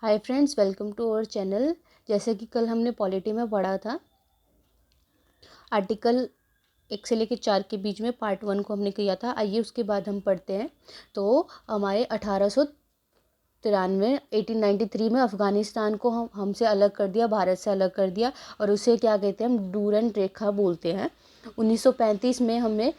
Hi friends, welcome to our channel. जैसे कि कल हमने पॉलिटी में पढ़ा था, आर्टिकल 1 से लेकर 4 के बीच में पार्ट 1 को हमने किया था। आइए उसके बाद हम पढ़ते हैं। तो हमारे 1893 1893 में अफ़गानिस्तान को हमसे अलग कर दिया, भारत से अलग कर दिया, और उसे क्या कहते हैं, हम डूरंड रेखा बोलते हैं। 1935 में हमें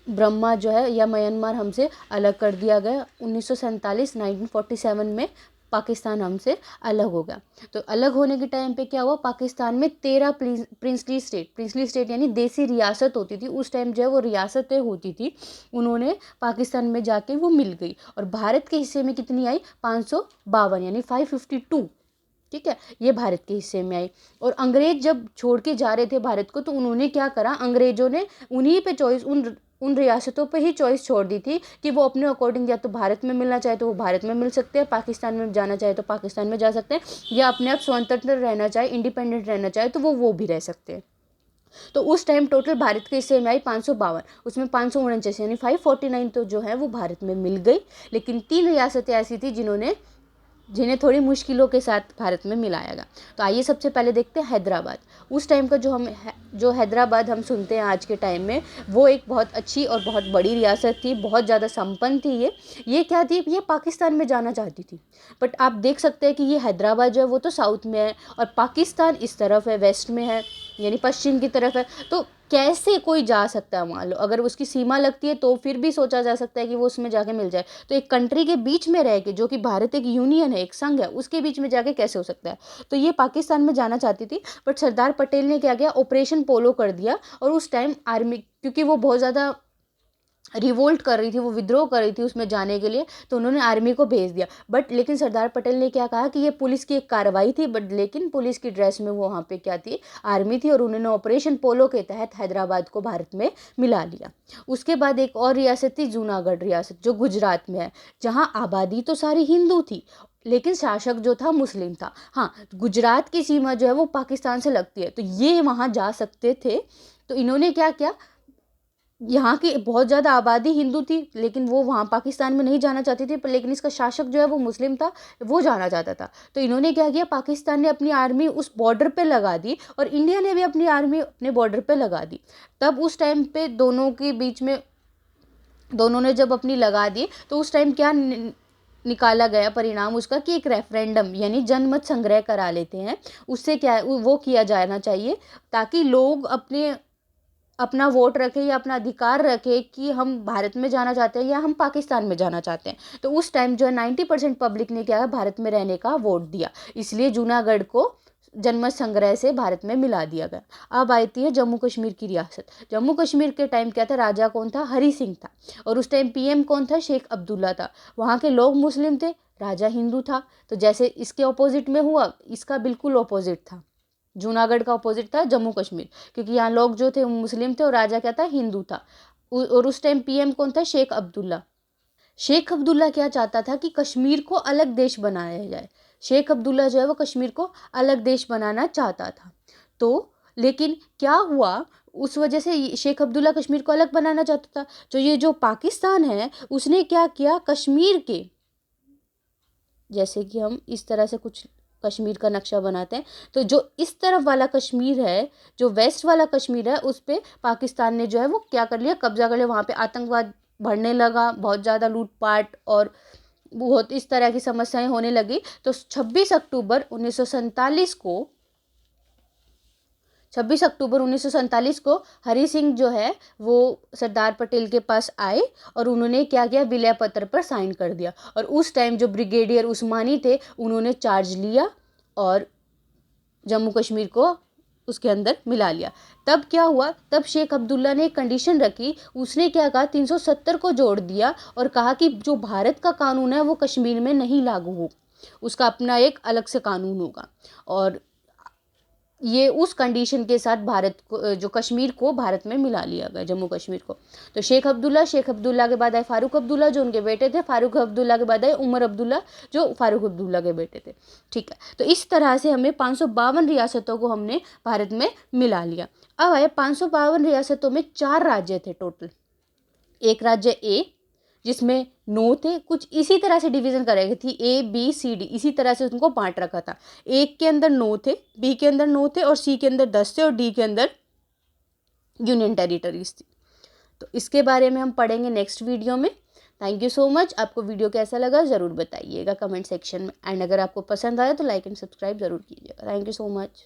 ब्रह्मा जो है या म्यांमार हमसे अलग कर दिया गया। 1947 में पाकिस्तान हमसे अलग हो गया। तो अलग होने के टाइम पे क्या हुआ, पाकिस्तान में 13 प्रिंसली स्टेट यानी देसी रियासत होती थी। उस टाइम जो है वो रियासतें होती थी, उन्होंने पाकिस्तान में जाके वो मिल गई। और भारत के हिस्से में कितनी आई, 552 यानी 552। ठीक है, ये भारत के हिस्से में आई। और अंग्रेज जब छोड़ के जा रहे थे भारत को, तो उन्होंने क्या करा, अंग्रेजों ने उन्हीं पे चॉइस, उन रियासतों पे ही चॉइस छोड़ दी थी कि वो अपने अकॉर्डिंग या तो भारत में मिलना चाहे तो वो भारत में मिल सकते हैं, पाकिस्तान में जाना चाहे तो पाकिस्तान में जा सकते हैं, या अपने आप स्वतंत्र रहना चाहे, इंडिपेंडेंट रहना चाहे तो वो भी रह सकते हैं। तो उस टाइम टोटल भारत के हिस्से में आई 552, उसमें 549 यानी 549 तो जो है वो भारत में मिल गई। लेकिन 3 रियासतें ऐसी थी जिन्हें थोड़ी मुश्किलों के साथ भारत में मिलाया गया। तो आइए सबसे पहले देखते हैं हैदराबाद। उस टाइम का जो हैदराबाद हम सुनते हैं आज के टाइम में, वो एक बहुत अच्छी और बहुत बड़ी रियासत थी, बहुत ज़्यादा संपन्न थी। ये क्या थी, ये पाकिस्तान में जाना चाहती थी। बट आप देख सकते हैं कि ये हैदराबाद जो है वो तो साउथ में है और पाकिस्तान इस तरफ है, वेस्ट में है, यानी पश्चिम की तरफ है। तो कैसे कोई जा सकता है, मान लो अगर उसकी सीमा लगती है तो फिर भी सोचा जा सकता है कि वो उसमें जाके मिल जाए। तो एक कंट्री के बीच में रह के, जो कि भारत एक यूनियन है, एक संघ है, उसके बीच में जाके कैसे हो सकता है। तो ये पाकिस्तान में जाना चाहती थी, बट सरदार पटेल ने क्या किया, ऑपरेशन पोलो कर दिया। और उस टाइम आर्मी, क्योंकि वो बहुत ज़्यादा रिवोल्ट कर रही थी, वो विद्रोह कर रही थी उसमें जाने के लिए, तो उन्होंने आर्मी को भेज दिया। बट लेकिन सरदार पटेल ने क्या कहा कि ये पुलिस की एक कार्रवाई थी, बट लेकिन पुलिस की ड्रेस में वो वहाँ पे क्या थी, आर्मी थी। और उन्होंने ऑपरेशन पोलो के तहत हैदराबाद को भारत में मिला लिया। उसके बाद एक और रियासत थी, जूनागढ़ रियासत, जो गुजरात में है, जहाँ आबादी तो सारी हिंदू थी लेकिन शासक जो था मुस्लिम था। हाँ, गुजरात की सीमा जो है वो पाकिस्तान से लगती है, तो ये वहाँ जा सकते थे। तो इन्होंने क्या किया, यहाँ की बहुत ज़्यादा आबादी हिंदू थी लेकिन वो वहाँ पाकिस्तान में नहीं जाना चाहती थी, पर लेकिन इसका शासक जो है वो मुस्लिम था, वो जाना चाहता था। तो इन्होंने क्या किया, पाकिस्तान ने अपनी आर्मी उस बॉर्डर पे लगा दी और इंडिया ने भी अपनी आर्मी अपने बॉर्डर पे लगा दी। तब उस टाइम पे दोनों के बीच में, दोनों ने जब अपनी लगा दी, तो उस टाइम क्या निकाला गया परिणाम उसका, कि एक रेफरेंडम यानी जनमत संग्रह करा लेते हैं। उससे क्या है, वो किया जाना चाहिए ताकि लोग अपना वोट रखें या अपना अधिकार रखें कि हम भारत में जाना चाहते हैं या हम पाकिस्तान में जाना चाहते हैं। तो उस टाइम जो है 90% पब्लिक ने क्या है, भारत में रहने का वोट दिया, इसलिए जूनागढ़ को जनमत संग्रह से भारत में मिला दिया गया। अब आती है जम्मू कश्मीर की रियासत। जम्मू कश्मीर के टाइम क्या था, राजा कौन था, हरी सिंह था। और उस टाइम पीएम कौन था, शेख अब्दुल्ला था। वहाँ के लोग मुस्लिम थे, राजा हिंदू था। तो जैसे इसके ऑपोजिट में हुआ, इसका बिल्कुल ऑपोजिट था। जूनागढ़ का अपोजिट था जम्मू कश्मीर, क्योंकि यहाँ लोग जो थे वो मुस्लिम थे और राजा क्या था, हिंदू था। और उस टाइम पीएम कौन था, शेख अब्दुल्ला। शेख अब्दुल्ला क्या चाहता था कि कश्मीर को अलग देश बनाया जाए। शेख अब्दुल्ला जो है वो कश्मीर को अलग देश बनाना चाहता था। तो लेकिन क्या हुआ, उस वजह से शेख अब्दुल्ला कश्मीर को अलग बनाना चाहता था। जो ये जो पाकिस्तान है, उसने क्या किया, कश्मीर के, जैसे कि हम इस तरह से कुछ कश्मीर का नक्शा बनाते हैं, तो जो इस तरफ वाला कश्मीर है, जो वेस्ट वाला कश्मीर है, उस पे पाकिस्तान ने जो है वो क्या कर लिया, कब्जा कर लिया। वहाँ पे आतंकवाद बढ़ने लगा, बहुत ज़्यादा लूटपाट और बहुत इस तरह की समस्याएं होने लगी। तो 26 अक्टूबर 1947 को हरी सिंह जो है वो सरदार पटेल के पास आए और उन्होंने क्या किया, विलय पत्र पर साइन कर दिया। और उस टाइम जो ब्रिगेडियर उस्मानी थे, उन्होंने चार्ज लिया और जम्मू कश्मीर को उसके अंदर मिला लिया। तब क्या हुआ, तब शेख अब्दुल्ला ने एक कंडीशन रखी। उसने क्या कहा, 370 को जोड़ दिया और कहा कि जो भारत का कानून है वो कश्मीर में नहीं लागू हो, उसका अपना एक अलग से कानून होगा। और ये उस कंडीशन के साथ भारत को, जो कश्मीर को भारत में मिला लिया गया, जम्मू कश्मीर को। तो शेख अब्दुल्ला के बाद आए फारूक अब्दुल्ला, जो उनके बेटे थे। फारूक अब्दुल्ला के बाद आए उमर अब्दुल्ला, जो फारूक अब्दुल्ला के बेटे थे। ठीक है, तो इस तरह से हमें 552 रियासतों को हमने भारत में मिला लिया। अब आए 552 रियासतों में 4 राज्य थे टोटल। एक राज्य ए, जिसमें 9 थे, कुछ इसी तरह से डिवीज़न कर रखी थी, A B C D, इसी तरह से उनको बांट रखा था। A के अंदर 9 थे, B के अंदर 9 थे और C के अंदर 10 थे और D के अंदर यूनियन टेरिटरीज थी। तो इसके बारे में हम पढ़ेंगे नेक्स्ट वीडियो में। Thank you so much. आपको वीडियो कैसा लगा ज़रूर बताइएगा कमेंट सेक्शन में, एंड अगर आपको पसंद आया तो लाइक एंड सब्सक्राइब ज़रूर कीजिएगा। Thank you so much.